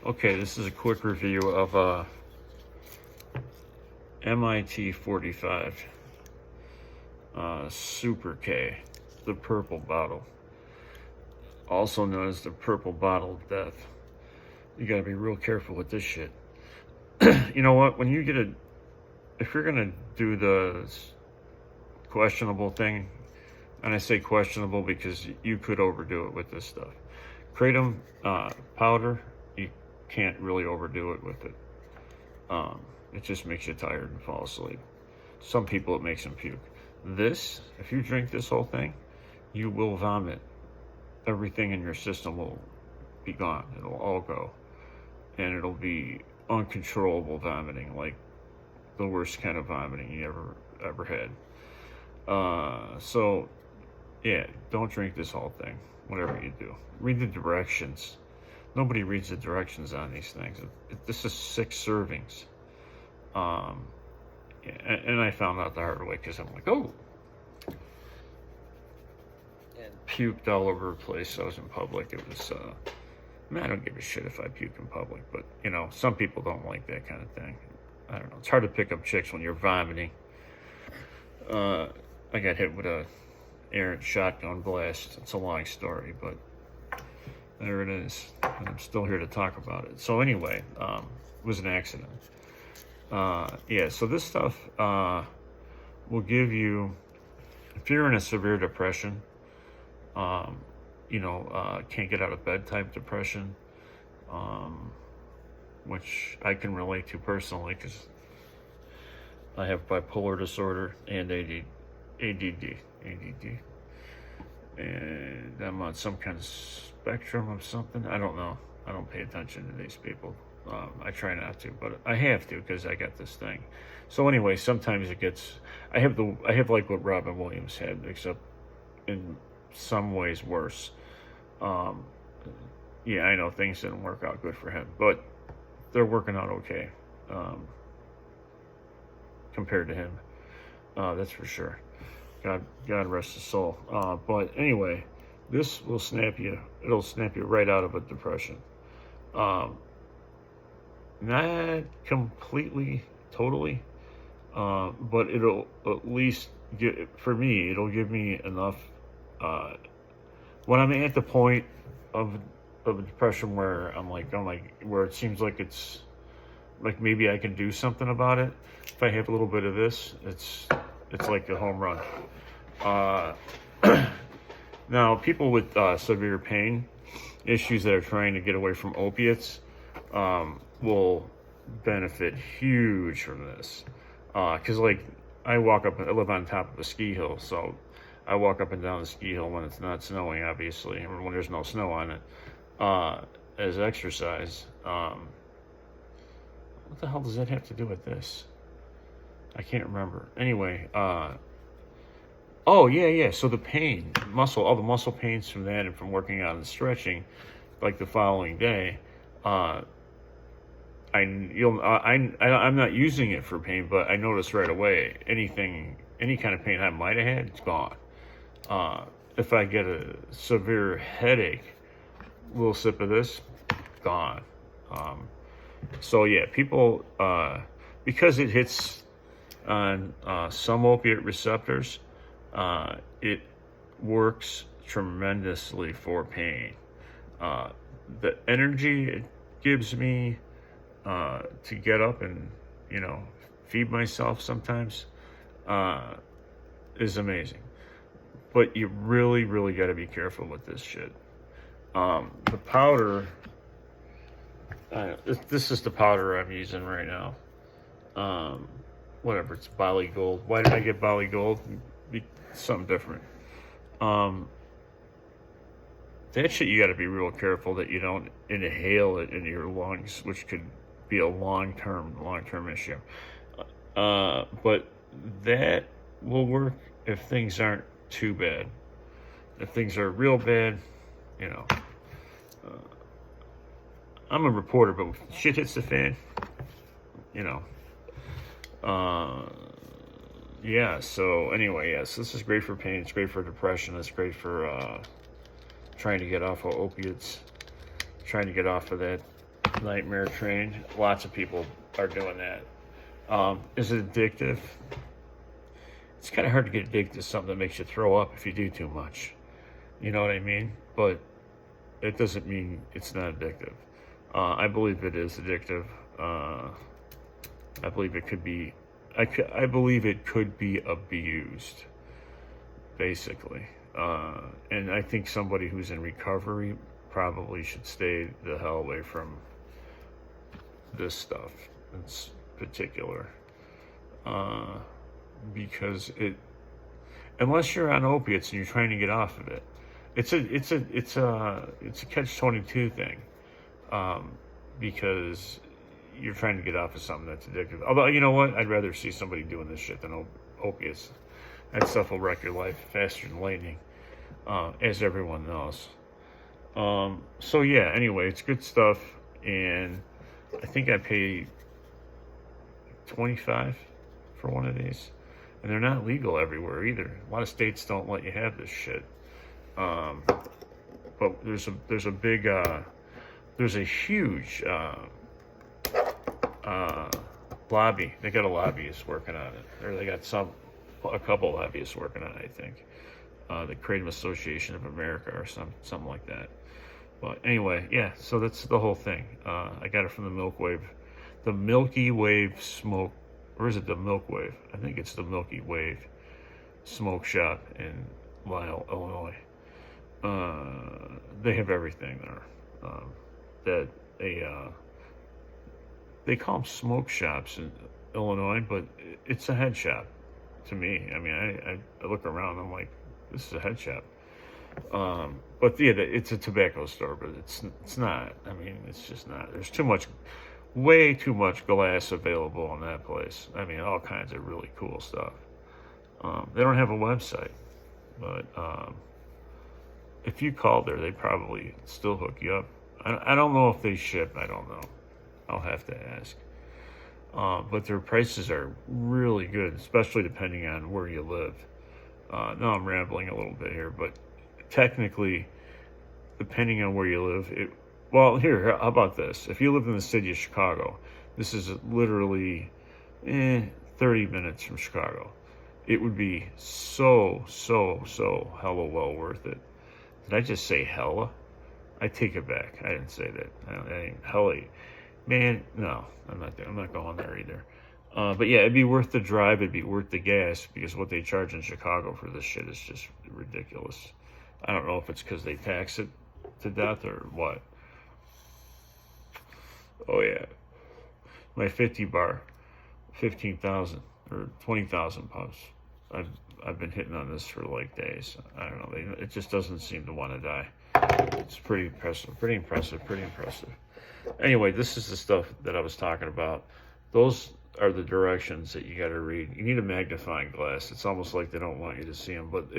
Okay, this is a quick review of MIT 45 Super K, the purple bottle, also known as the purple bottle of death. You gotta be real careful with this shit. You know what? When you get if you're gonna do the questionable thing, and I say questionable because you could overdo it with this stuff. Kratom powder, you can't really overdo it with it. It just makes you tired and fall asleep. Some people, it makes them puke. This, if you drink this whole thing, you will vomit. Everything in your system will be gone. It'll all go. And it'll be uncontrollable vomiting, like the worst kind of vomiting you ever had. So, yeah, don't drink this whole thing, whatever you do. Read the directions. Nobody reads the directions on these things. This is 6 servings. And I found out the hard way because I'm like, oh. And puked all over the place. I was in public. It was, I don't give a shit if I puke in public, but, you know, some people don't like that kind of thing. I don't know. It's hard to pick up chicks when you're vomiting. I got hit with a errant shotgun blast. It's a long story, but there it is. And I'm still here to talk about it. So anyway, it was an accident. Yeah, so this stuff will give you, if you're in a severe depression, can't get out of bed type depression, which I can relate to personally because I have bipolar disorder and ADD, and I'm on some kind of spectrum of something. I don't know. I don't pay attention to these people. I try not to, but I have to because I got this thing. So anyway, sometimes it gets. I have like what Robin Williams had, except in some ways worse. Yeah, I know things didn't work out good for him, but they're working out okay compared to him. That's for sure. God rest his soul. But anyway, this will snap you. It'll snap you right out of a depression. Not completely, totally, but it'll at least it'll give me enough. When I'm at the point of a depression where I'm like, where it seems like it's like maybe I can do something about it. If I have a little bit of this, it's like a home run. Now, people with severe pain issues that are trying to get away from opiates will benefit huge from this. Because, like, I live on top of a ski hill, so I walk up and down the ski hill when it's not snowing, obviously, or when there's no snow on it, as exercise. What the hell does that have to do with this? I can't remember. Anyway, oh, yeah. So the pain, all the muscle pains from that and from working out and stretching, like the following day, I'm not using it for pain, but I notice right away any kind of pain I might have had, it's gone. If I get a severe headache, a little sip of this, gone. So yeah, people, because it hits on some opiate receptors, it works tremendously for pain. The energy it gives me to get up and, feed myself sometimes is amazing. But you really, really got to be careful with this shit. The powder, this is the powder I'm using right now. Whatever, it's Bali Gold. Why did I get Bali Gold? Something different. That shit, you got to be real careful that you don't inhale it into your lungs, which could be a long-term issue. But that will work if things aren't too bad. If things are real bad, I'm a reporter, but when shit hits the fan, yeah, so anyway, yes, this is great for pain, it's great for depression, it's great for trying to get off of opiates, trying to get off of that Nightmare train. Lots of people are doing that. Is it addictive? It's kind of hard to get addicted to something that makes you throw up if you do too much. You know what I mean? But it doesn't mean it's not addictive. I believe it is addictive. I believe it could be. I believe it could be abused, basically. And I think somebody who's in recovery probably should stay the hell away from this stuff in particular, because unless you're on opiates and you're trying to get off of it, it's a catch-22 thing, because you're trying to get off of something that's addictive. Although, you know what, I'd rather see somebody doing this shit than opiates. That stuff will wreck your life faster than lightning, as everyone knows. So yeah, anyway, it's good stuff, and I think I paid $25 for one of these, and they're not legal everywhere either. A lot of states don't let you have this shit. But there's a huge lobby. They got a lobbyist working on it, or they got a couple lobbyists working on it, I think. The Kratom Association of America or something like that. But anyway, yeah, so that's the whole thing. I got it from the Milky Wave Smoke, or is it the Milk Wave? I think it's the Milky Wave Smoke Shop in Lisle, Illinois. They have everything there. They call them smoke shops in Illinois, but it's a head shop to me. I mean, I look around, I'm like, this is a head shop. But yeah, it's a tobacco store, but it's not. I mean, it's just not. There's way too much glass available in that place. I mean, all kinds of really cool stuff. They don't have a website, but if you called there, they'd probably still hook you up. I don't know if they ship. I don't know. I'll have to ask. But their prices are really good, especially depending on where you live. Now I'm rambling a little bit here, but technically, depending on where you live, how about this? If you live in the city of Chicago, this is literally 30 minutes from Chicago. It would be so hella well worth it. Did I just say hella? I take it back. I didn't say that. I ain't hella. Man, no, I'm not going there either. But yeah, it'd be worth the drive. It'd be worth the gas, because what they charge in Chicago for this shit is just ridiculous. I don't know if it's because they tax it to death or what. Oh yeah, my 50 bar, 15,000 or 20,000 puffs. I've been hitting on this for like days. I don't know. It just doesn't seem to want to die. It's pretty impressive. Pretty impressive. Anyway, this is the stuff that I was talking about. Those are the directions that you got to read. You need a magnifying glass. It's almost like they don't want you to see them, but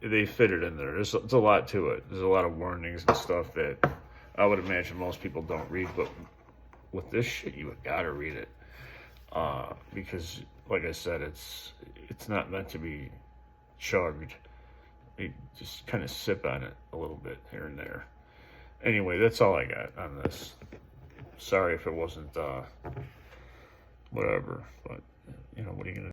they fit it in there. There's a lot to it. There's a lot of warnings and stuff that I would imagine most people don't read, but with this shit, you got to read it, because, like I said, it's not meant to be chugged. You just kind of sip on it a little bit here and there. Anyway, that's all I got on this. Sorry if it wasn't whatever, but what are you gonna do?